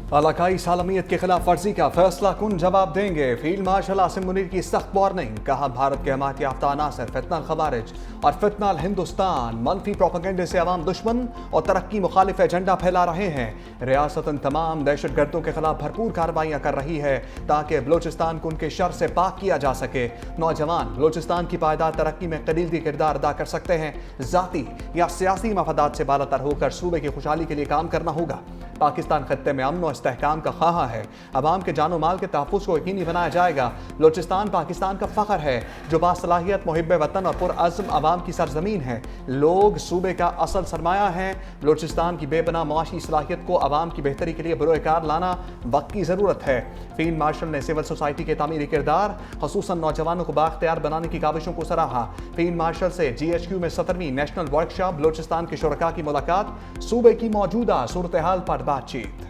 इलाकाई सालमियत की खिलाफ वर्जी का फैसला कुन जवाब देंगे। फील्ड मार्शल आसिम मुनीर की सख्त वार्निंग। कहा, भारत के हमायत याफ्ता अनासर फितनल खवारिज और फितनल हिंदुस्तान मनफी प्रोपेगेंडे से अवाम दुश्मन और तरक्की मुखालिफ एजेंडा फैला रहे हैं। रियासतन तमाम दहशत गर्दों के खिलाफ भरपूर कार्रवाइयाँ कर रही है ताकि बलोचिस्तान को उनके शर से पाक किया जा सके। नौजवान बलोचिस्तान की पायदार तरक्की में कलीदी किरदार अदा कर सकते हैं। जाती या सियासी मफादात से बालातर होकर सूबे की खुशहाली के लिए काम करना होगा। पाकिस्तान खत्ते में अमन और इस्तेहकाम का ख्वाह है। अवाम के जानो माल के तहफ़्फ़ुज़ को यकीनी बनाया जाएगा। बलोचिस्तान पाकिस्तान का फ़ख्र है जो बासलाहियत मुहिब्ब वतन और पुरअज़्म अवाम की सरजमीन है। लोग सूबे का असल सरमाया है। बलोचिस्तान की बेपनाह मुआशी सलाहियत को अवाम की बेहतरी के लिए बरोकार लाना वक्त की ज़रूरत है। फील्ड मार्शल ने सिविल सोसाइटी के तामीरी किरदार खसूसन नौजवानों को बाख्तियार बनाने की काविशों को सराहा। फील्ड मार्शल से GHQ में 17वीं नेशनल वर्कशॉप बलोचिस्तान के शुरका की मुलाकात। सूबे की मौजूदा सूरत हाल पर बातचीत।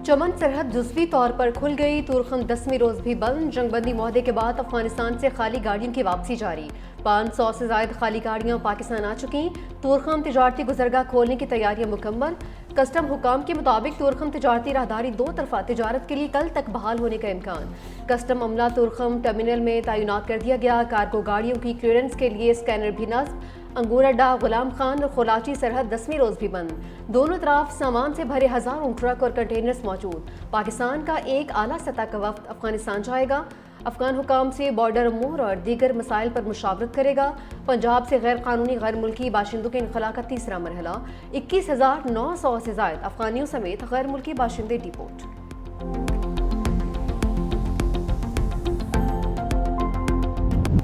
चमन सरहद जुज़वी तौर पर खुल गई। तुरखम 10वीं रोज भी बंद। जंगबंदी मुआहदे के बाद अफगानिस्तान से खाली गाड़ियों की वापसी जारी। 500 से ज्यादा खाली गाड़ियां पाकिस्तान आ चुकी। तुरखम तिजारती गुजरगाह खोलने की तैयारियां मुकम्मल। कस्टम हुकाम के मुताबिक तुरखम तिजारती राहदारी 2 तरफा तिजारत के लिए कल तक बहाल होने का इम्कान। कस्टम अमला तुरखम टर्मिनल में तैनात कर दिया गया। कार्गो गाड़ियों की क्लियरेंस के लिए स्कैनर भी नस्ब। अंगूर अड्डा, गुलाम खान और खोलाची सरहद 10वीं रोज भी बंद। दोनों तरफ सामान से भरे हजारों ट्रक और कंटेनर्स मौजूद। पाकिस्तान का एक आला सतह का वफ्द अफगानिस्तान जाएगा। अफगान हुकाम से बॉर्डर अमूर और दीगर मसाइल पर मुशावरत करेगा। पंजाब से गैर कानूनी गैर मुल्की बाशिंदों के इनखला का तीसरा मरहला। 21,900 से ज्यादा अफगानियों समेत गैर मुल्की बाशिंदे डिपोर्ट।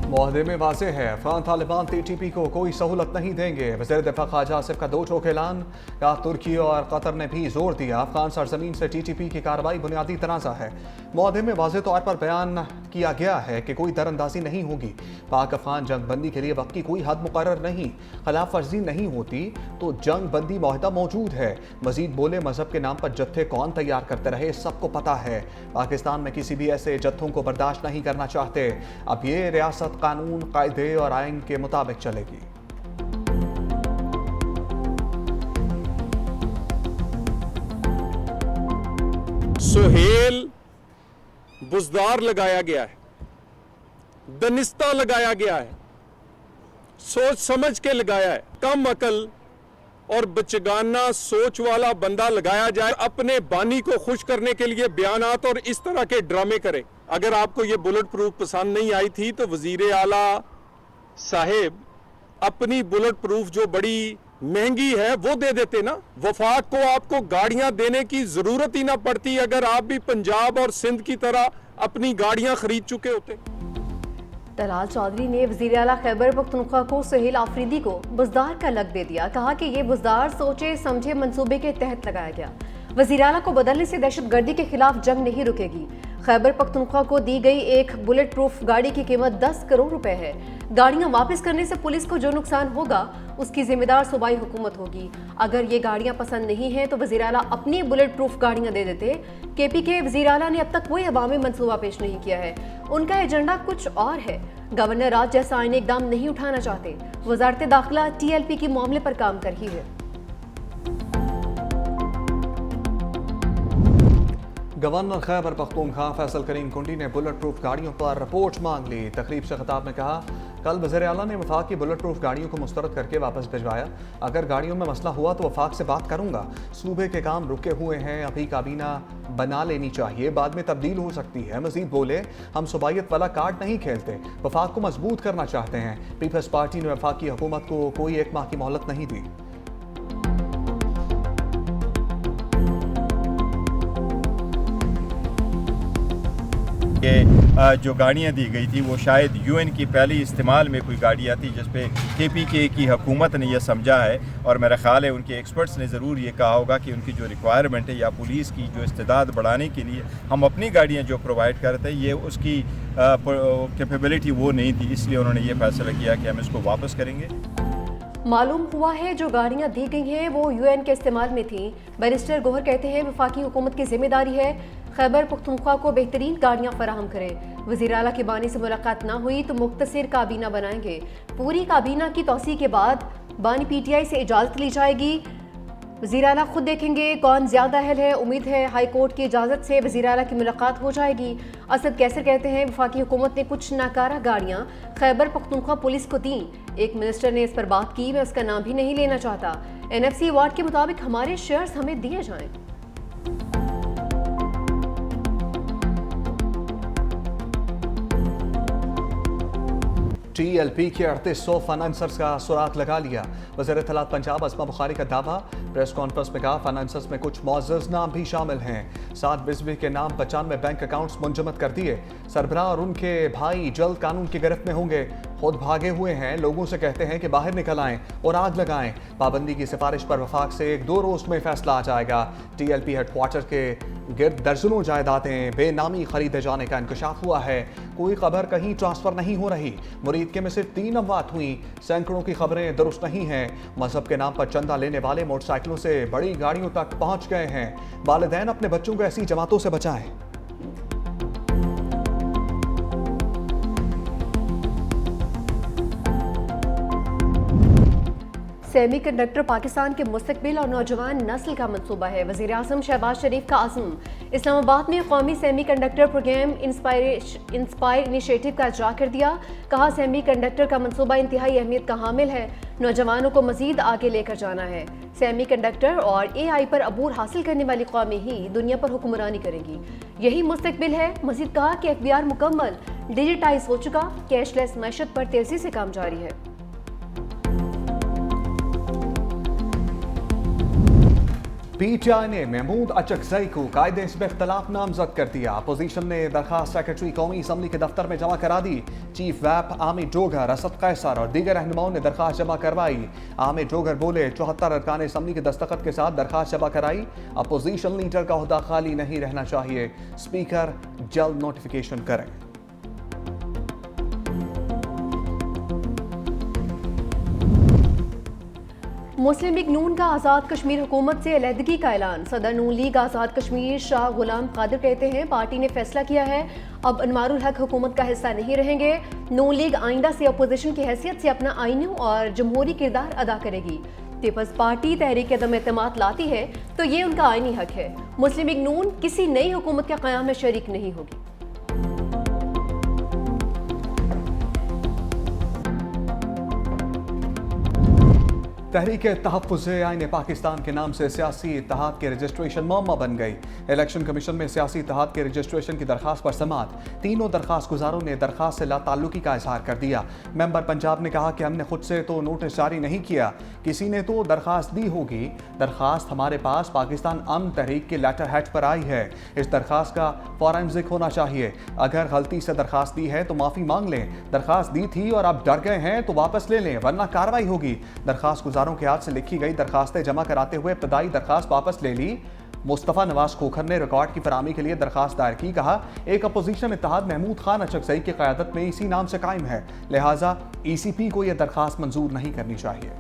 मुआहदे में वाज़ेह है, अफगान तालिबान TTP को कोई सहूलत नहीं देंगे। वज़ीर दिफा ख्वाजा आसिफ का 2 टोक ऐलान। कहा, तुर्की और कतर ने भी जोर दिया अफगान सरजमीन से TTP की कार्रवाई बुनियादी तनाज़ा है। मुआहदे में वाज़ेह तौर पर बयान किया गया है कि कोई दरअंदाजी नहीं होगी। पाक अफगान जंग बंदी के लिए वक्त की कोई हद मुकर्रर नहीं। खिलाफ वर्जी नहीं होती तो जंग बंदी मुआहदा मौजूद है। मजीद बोले, मजहब के नाम पर जत्थे कौन तैयार करते रहे सबको पता है। पाकिस्तान में किसी भी ऐसे जत्थों को बर्दाश्त नहीं करना चाहते। अब ये रियासत कानून, कायदे और आइन के मुताबिक चलेगी। सुहेल बुजदार लगाया गया है, दनिस्ता लगाया गया है, सोच समझ के लगाया है। कम अकल और बचगाना सोच वाला बंदा लगाया जाए अपने बानी को खुश करने के लिए बयानात और इस तरह के ड्रामे करे। अगर आपको ये बुलेट प्रूफ पसंद नहीं आई थी तो वजीर आला साहेब अपनी बुलेट प्रूफ जो बड़ी महंगी है वो दे देते ना। वफाक को आपको गाड़ियां देने की जरूरत ही ना पड़ती अगर आप भी पंजाब और सिंध की तरह अपनी गाड़ियां खरीद चुके होते। तलाल चौधरी ने वज़ीर आला खैबर पख्तूनख्वा को सुहेल आफरीदी को बुजदार का लक़ब दे दिया। कहा कि ये बुजदार सोचे समझे मंसूबे के तहत लगाया गया। वज़ीर आला को बदलने से दहशतगर्दी के खिलाफ जंग नहीं रुकेगी। खैबर पख्तूनख्वा को दी गई एक बुलेट प्रूफ गाड़ी की कीमत 10 करोड़ रुपए है। गाड़ियां वापस करने से पुलिस को जो नुकसान होगा उसकी जिम्मेदार सूबाई हुकूमत होगी। अगर ये गाड़ियां पसंद नहीं है तो वज़ीर आला अपनी बुलेट प्रूफ गाड़ियां दे देते। KP के वज़ीर आला ने अब तक कोई अवामी मंसूबा पेश नहीं किया है। उनका एजेंडा कुछ और है। गवर्नर राज जैसा आईनी इकदाम नहीं उठाना चाहते। वजारत दाखिला TLP के मामले पर काम कर रही है। गवर्नर खैबर पख्तूनख्वा फैसल करीम कुंडी ने बुलेट प्रूफ गाड़ियों पर रिपोर्ट मांग ली। तकरीब से खिताब में कहा, कल वज़ीर आला ने वफाक की बुलेट प्रूफ गाड़ियों को मुस्तरद करके वापस भिजवाया। अगर गाड़ियों में मसला हुआ तो वफाक से बात करूंगा। सूबे के काम रुके हुए हैं, अभी काबीना बना लेनी चाहिए, बाद में तब्दील हो सकती है। मजीद बोले, हम सूबाइयत वाला कार्ड नहीं खेलते, वफाक को मजबूत करना चाहते हैं। पीपल्स पार्टी ने वफाक की हुकूमत को कोई 1 माह की मोहलत नहीं दी। कि जो गाड़ियाँ दी गई थी वो शायद UN की पहली इस्तेमाल में कोई गाड़ियाँ थी जिस पे KPK की हुकूमत ने यह समझा है। और मेरा ख्याल है उनके एक्सपर्ट्स ने ज़रूर ये कहा होगा कि उनकी जो रिक्वायरमेंट है या पुलिस की जो इस्तेदाद बढ़ाने के लिए हम अपनी गाड़ियाँ जो प्रोवाइड करते हैं ये उसकी कैपेबिलिटी वो नहीं थी, इसलिए उन्होंने ये फैसला किया कि हम इसको वापस करेंगे। मालूम हुआ है जो गाड़ियां दी गई हैं वो UN के इस्तेमाल में थी। बैरिस्टर गोहर कहते हैं वफाकी हुकूमत की जिम्मेदारी है खैबर पख्तूनख्वा को बेहतरीन गाड़ियां फराहम करें। वज़ीर आला की बानी से मुलाकात ना हुई तो मुख्तसर काबीना बनाएंगे। पूरी काबीना की तौसी के बाद बानी PTI से इजाज़त ली जाएगी। वज़ीर आला खुद देखेंगे कौन ज़्यादा अहल है। उम्मीद है हाई कोर्ट की इजाज़त से वज़ीर आला की मुलाकात हो जाएगी। असद कैसर कहते हैं वफाकी हुकूमत ने कुछ नाकारा गाड़ियाँ खैबर पख्तूनख्वा पुलिस को दी। एक मिनिस्टर ने इस पर बात की, मैं उसका नाम भी नहीं लेना चाहता। NFC अवार्ड के मुताबिक हमारे शेयर्स हमें दिए जाएं। TLP के 3800 फाइनेंसर्स का सुराग लगा लिया। वज़ीर इत्तलात पंजाब अस्मा बुखारी का दावा। प्रेस कॉन्फ्रेंस में कहा फाइनेंसर्स में कुछ मौजूद नाम भी शामिल हैं। 7 बिजली के नाम 95 बैंक अकाउंट्स मुंजमद कर दिए। सरबराह और उनके भाई जल्द कानून की गिरफ्त में होंगे। खुद भागे हुए हैं, लोगों से कहते हैं कि बाहर निकल आएं और आग लगाएं। पाबंदी की सिफारिश पर वफाक से 1-2 रोज में फैसला आ जाएगा। TLP हेडक्वार्टर के गिर्द दर्जनों जायदादें बेनामी खरीदे जाने का इंकशाफ हुआ है। कोई खबर कहीं ट्रांसफर नहीं हो रही। मुरीद के में सिर्फ 3 अमवात हुई। सैकड़ों की खबरें दुरुस्त नहीं हैं। मजहब के नाम पर चंदा लेने वाले मोटरसाइकिलों से बड़ी गाड़ियों तक पहुंच गए हैं। वालिदैन अपने बच्चों को ऐसी जमातों से बचाएं। सेमीकंडक्टर पाकिस्तान के मुस्तकबिल और नौजवान नस्ल का मंसूबा है। वज़ीर आज़म शहबाज शरीफ का आज़म। इस्लामाबाद में कौमी सेमीकंडक्टर प्रोग्राम इंस्पायर इनिशिएटिव का इजरा कर दिया। कहा सेमीकंडक्टर का मंसूबा इंतहाई अहमियत का हामिल है। नौजवानों को मजीद आगे लेकर जाना है। सेमीकंडक्टर और AI पर अबूर हासिल करने वाली कौमें ही दुनिया पर हुक्मरानी करेंगी। यही मुस्तकबिल है। मजीद कहा कि FBR मुकम्मल डिजिटाइज हो चुका। कैशलेस मैशत पर तेजी से काम जारी है। PTI ने महमूद अचकजई को कायदे हिस्ब इख्तलाफ नामजद कर दिया। अपोजिशन ने दरखास्त सेक्रेटरी कौमी असम्बली के दफ्तर में जमा करा दी। चीफ व्हिप आमिर जोगर, असद कैसर और दीगर रहनुमाओं ने दरखास्त जमा करवाई। आमिर जोगर बोले 74 अरकान असम्बली के दस्तखत के साथ दरखास्त जमा कराई। अपोजिशन लीडर का ओहदा खाली नहीं रहना चाहिए। स्पीकर जल्द नोटिफिकेशन करें। मुस्लिम लीग नून का आज़ाद कश्मीर हुकूमत से अलहदगी का ऐलान। सदर नून लीग आज़ाद कश्मीर शाह गुलाम कादिर कहते हैं पार्टी ने फैसला किया है अब अनवारुल हक हुकूमत का हिस्सा नहीं रहेंगे। नून लीग आइंदा से अपोजिशन की हैसियत से अपना आईनी और जमहूरी किरदार अदा करेगी। पीपल्स पार्टी तहरीक अदम एतमाद लाती है तो ये उनका आईनी हक है। मुस्लिम लीग नून किसी नई हुकूमत के क़याम में शरीक नहीं होगी। तहरीक तहफ़्फ़ुज़ आईन पाकिस्तान के नाम से सियासी इत्तेहाद के रजिस्ट्रेशन मौमा बन गई। इलेक्शन कमीशन में सियासी इत्तेहाद के रजिस्ट्रेशन की दरखास्त पर समात। तीनों दरखास्त गुजारों ने दरखास्त से लाताल्लुकी का इजहार कर दिया। मेंबर पंजाब ने कहा कि हमने खुद से तो नोटिस जारी नहीं किया, किसी ने तो दरखास्त दी होगी। दरखास्त हमारे पास पाकिस्तान अमन तहरीक के लेटर हेड पर आई है। इस दरखास्त का फौरन ज़िक्र होना चाहिए। अगर गलती से दरखास्त दी है तो माफ़ी मांग लें। दरखास्त दी थी और अब डर गए हैं तो वापस ले लें, वरना कार्रवाई होगी। दरखास्त गुजारों के हाथ से लिखी गई दरखास्तें जमा कराते हुए इब्तदाई दरखास्त वापस ले ली। मुस्तफ़ा नवाज खोखर ने रिकॉर्ड की फराहमी के लिए दरखास्त दायर की। कहा एक अपोजिशन इत्तेहाद महमूद खान अचकजई की क़यादत में इसी नाम से कायम है, लिहाजा ECP को यह दरखास्त मंजूर नहीं करनी चाहिए।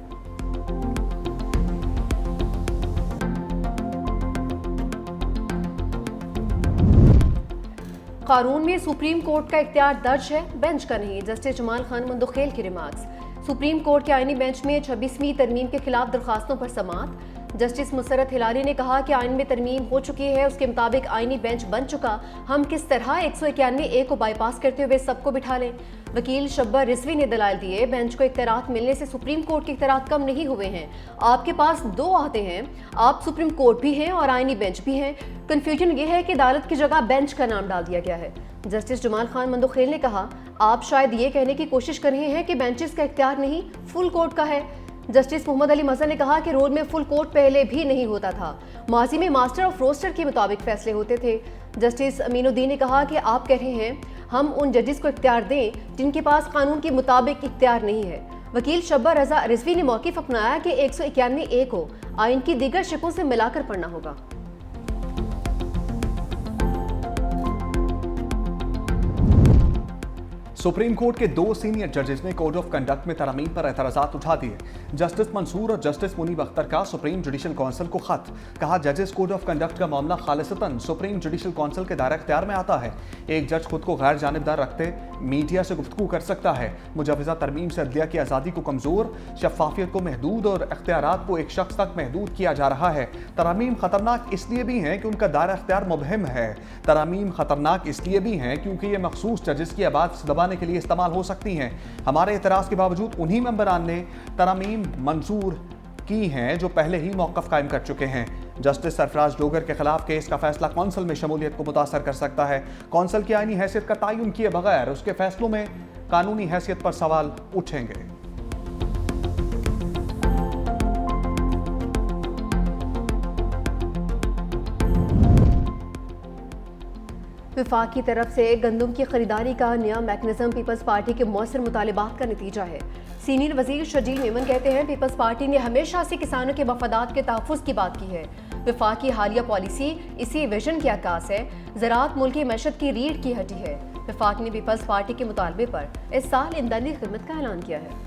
कानून में सुप्रीम कोर्ट का इख्तियार दर्ज है, बेंच का नहीं। जस्टिस जमाल खान मंदोखेल की रिमार्क्स। सुप्रीम कोर्ट के आईनी बेंच में 26वीं तरमीम के खिलाफ दरखास्तों पर समात। जस्टिस मुसरत हिलाली ने कहा कि आइन में तरमीम हो चुकी है, उसके मुताबिक आईनी बेंच बन चुका। हम किस तरह 191A को बाईपास करते हुए सबको बिठा लें। वकील शब्बर रिजवी ने दलाल दिए, बेंच को इख्तियारात मिलने से सुप्रीम कोर्ट के इख्तियारात कम नहीं हुए हैं। आपके पास 2 आते हैं, आप सुप्रीम कोर्ट भी हैं और आईनी बेंच भी हैं। कन्फ्यूजन ये है कि अदालत की जगह बेंच का नाम डाल दिया गया है। जस्टिस जमाल खान मंदोखेल ने कहा आप शायद ये कहने की कोशिश कर रहे हैं कि बेंचेस का इख्तियार नहीं, फुल कोर्ट का है। जस्टिस मोहम्मद अली मजहर ने कहा कि रोल में फुल कोर्ट पहले भी नहीं होता था, माजी में मास्टर ऑफ रोस्टर के मुताबिक फैसले होते थे। जस्टिस अमीनुद्दीन ने कहा कि आप कह रहे हैं हम उन जजेस को इख्तियार दें जिनके पास कानून के मुताबिक इख्तियार नहीं है। वकील शब्बर रजा रिजवी ने मौक़िफ़ अपनाया कि 191A को आइन की दीगर शिकों से मिलाकर पढ़ना होगा। सुप्रीम कोर्ट के 2 सीनियर जजेस ने कोड ऑफ कंडक्ट में तरमीम पर एतराज़ात उठा दिए। जस्टिस मंसूर और जस्टिस मुनीब अख्तर का सुप्रीम जुडिशल काउंसिल को खत। कहा, जजेस कोड ऑफ कंडक्ट का मामला खालिसतन सुप्रीम जुडिशल काउंसिल के दायरे इख्तियार में आता है। एक जज खुद को गैर जानिबदार रखते मीडिया से गुफ्तगू कर सकता है। मुजवज़ा तरमीम से अदलिया की आज़ादी को कमज़ोर, शफाफियत को महदूद और इख्तियारात को एक शख्स तक महदूद किया जा रहा है। तरामीम खतरनाक इसलिए भी हैं कि उनका दायरा इख्तियार मुबहम है। तरामीम खतरनाक इसलिए भी हैं क्योंकि ये मखसूस जजेस की आवाज़ दबाने के लिए इस्तेमाल हो सकती हैं। हमारे एतराज़ के बावजूद उन्हीं मेंबरान ने तरामीम मंजूर की हैं जो पहले ही मौक़िफ़ कायम कर चुके हैं। जस्टिस सरफराज डोगर के खिलाफ केस का फैसला कौंसल में शमूलियत को मुतासर कर सकता है। कौंसल की आईनी हैसियत का तयन किए बगैर उसके फैसलों में कानूनी हैसियत पर सवाल उठेंगे। विफाक की तरफ से गंदम की खरीदारी का नया मैकेनिज्म पीपल्स पार्टी के मौसर मुतालिबात का नतीजा है। सीनियर वजीर शजील मेमन कहते हैं, पीपल्स पार्टी ने हमेशा से किसानों के मफादात के तहफ़्फ़ुज़ की बात की है। विफाक की हालिया पॉलिसी इसी विजन की अक्कास है। ज़राअत मुल्क की मैशत की रीढ़ की हड्डी है। विफाक ने पीपल्स पार्टी के मुतालबे पर इस साल ईंधनी खिदमत का ऐलान किया है।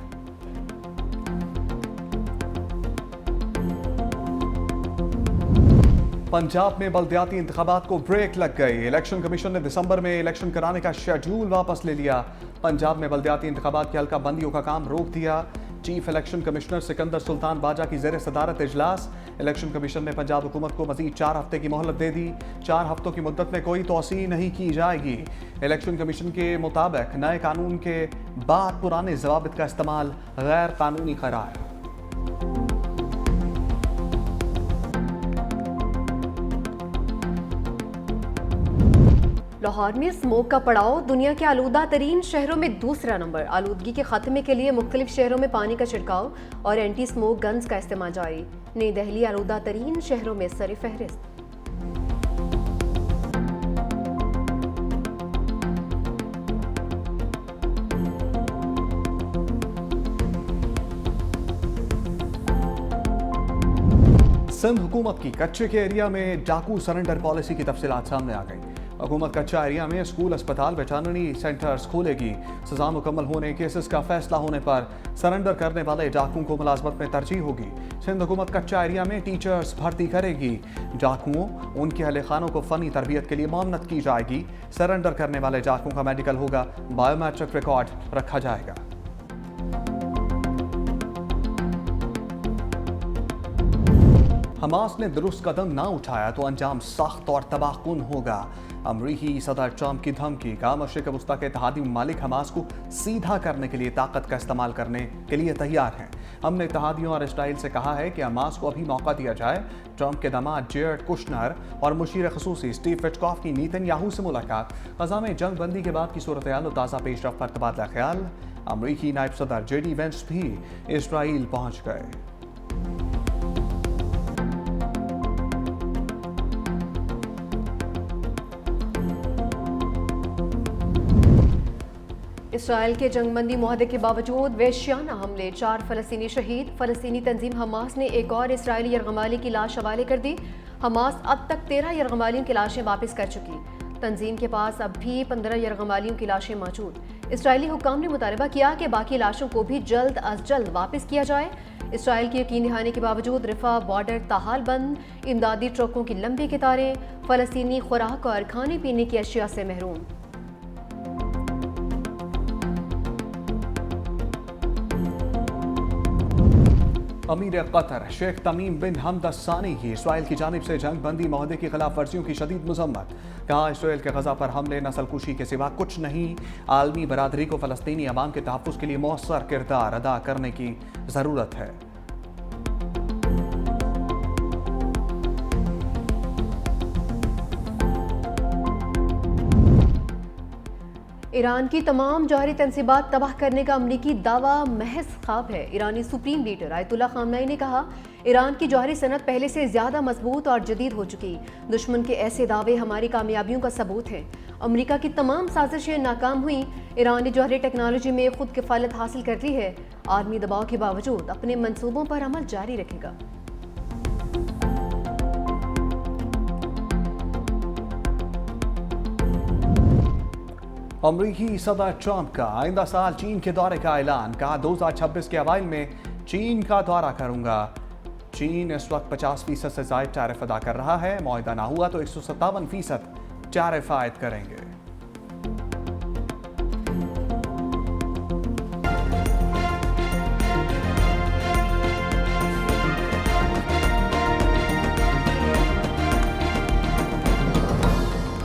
पंजाब में बल्दियाती इंतखाबात को ब्रेक लग गई। इलेक्शन कमीशन ने दिसंबर में इलेक्शन कराने का शेड्यूल वापस ले लिया। पंजाब में बल्दियाती इंतखाबात की हल्का बंदियों का काम रोक दिया। Chief election commissioner Sikandar Sultan बाजा की ज़ेर सदारत इजलास। इलेक्शन कमीशन ने पंजाब हुकूमत को मजीद 4 हफ्ते की मोहलत दे दी। 4 हफ्तों की मुद्दत में कोई तोसी नहीं की जाएगी। इलेक्शन कमीशन के मुताबिक नए कानून के बाद पुराने ज़वाबित का इस्तेमाल गैर कानूनी करार। लाहौर में स्मोक का पड़ाव दुनिया के आलूदा तरीन शहरों में दूसरा नंबर। आलूदगी के खात्मे के लिए मुख्तलिफ शहरों में पानी का छिड़काव और एंटी स्मोक गन्स का इस्तेमाल जारी। नई दिल्ली आलूदा तरीन शहरों में सर फहरिस्त। सिंध हुकूमत की कच्चे के एरिया में डाकू सरेंडर पॉलिसी की तफसीलात सामने आ गई। हुकूमत कच्चा एरिया में स्कूल, अस्पताल, वेटरनरी सेंटर्स खोलेगी। सजा मुकम्मल होने, केसेस का फैसला होने पर सरेंडर करने वाले डाकुओं को मुलाजमत में तरजीह होगी। सिंध हुकूमत कच्चा एरिया में टीचर्स भर्ती करेगी। डाकुओं, उनके अहले खानों को फ़नी तरबियत के लिए मामनत की जाएगी। सरेंडर करने वाले डाकुओं का मेडिकल होगा, बायोमेट्रिक रिकॉर्ड रखा जाएगा। हमास ने दुरुस्त कदम ना उठाया तो अंजाम सख्त और तबाहकुन होगा। अमरीकी सदर ट्रंप की धमकी का मशरिक़ वस्ता के इत्तेहादी ममालिक हमास को सीधा करने के लिए ताकत का इस्तेमाल करने के लिए तैयार हैं। हमने इत्तेहादियों और इसराइल से कहा है कि हमास को अभी मौका दिया जाए। ट्रंप के दामाद जेरेड कुशनर और मुशीर खसूसी स्टीव विटकॉफ की नेतन्याहू से मुलाकात। ग़ज़ा में जंग बंदी के बाद की सूरत-ए-हाल और ताज़ा पेशरफ्त पर तबादला ख्याल। अमरीकी नायब सदर JD वेंस भी इसराइल पहुँच गए। इसराइल के जंगबंदी मुआहदे के बावजूद वहशियाना हमले, 4 फ़लस्तीनी शहीद। फ़लस्तीनी तंजीम हमास ने एक और इसराइली यरगमाली की लाश हवाले कर दी। हमास अब तक 13 यरगमालियों की लाशें वापस कर चुकी। तंजीम के पास अब भी 15 यरगमालियों की लाशें मौजूद। इसराइली हुक्काम ने मुतालबा किया कि बाकी लाशों को भी जल्द अज जल्द वापस किया जाए। इसराइल की यकीन दहानी के बावजूद रफा बॉर्डर ताहाल बंद, इमदादी ट्रकों की लंबी कतारें, फ़लस्तीनी खुराक और खाने पीने की अशिया से महरूम। अमीर कतर शेख तमीम बिन हमद सानी की इसराइल की जानिब से जंग बंदी मुआहदे की खिलाफ वर्जियों की शदीद मजम्मत। कहा, इसराइल के गजा पर हमले नस्लकुशी के सिवा कुछ नहीं। आलमी बरादरी को फ़लस्तीनी अवाम के तहफ़्फ़ुज़ के लिए मौसर किरदार अदा करने की ज़रूरत है। ईरान की तमाम जौहरी तनसीबात तबाह करने का अमरीकी दावा महज ख्वाब है। ईरानी सुप्रीम लीडर आयतुल्ला खामनई ने कहा, ईरान की जौहरी सनत पहले से ज़्यादा मजबूत और जदीद हो चुकी। दुश्मन के ऐसे दावे हमारी कामयाबियों का सबूत हैं। अमरीका की तमाम साजिशें नाकाम हुई। ईरान ने जौहरी टेक्नोलॉजी में खुद किफ़ालत हासिल कर ली है। आलमी दबाव के बावजूद अपने मंसूबों पर अमल जारी रखेगा। अमरीकी सदर ट्रंप का आइंदा साल चीन के दौरे का ऐलान, कहा 2026 के अवाइल में चीन का दौरा करूंगा। चीन इस वक्त 50% से ज्यादा टैरिफ अदा कर रहा है, मुआहदा ना हुआ तो 157% टैरिफ आयद करेंगे।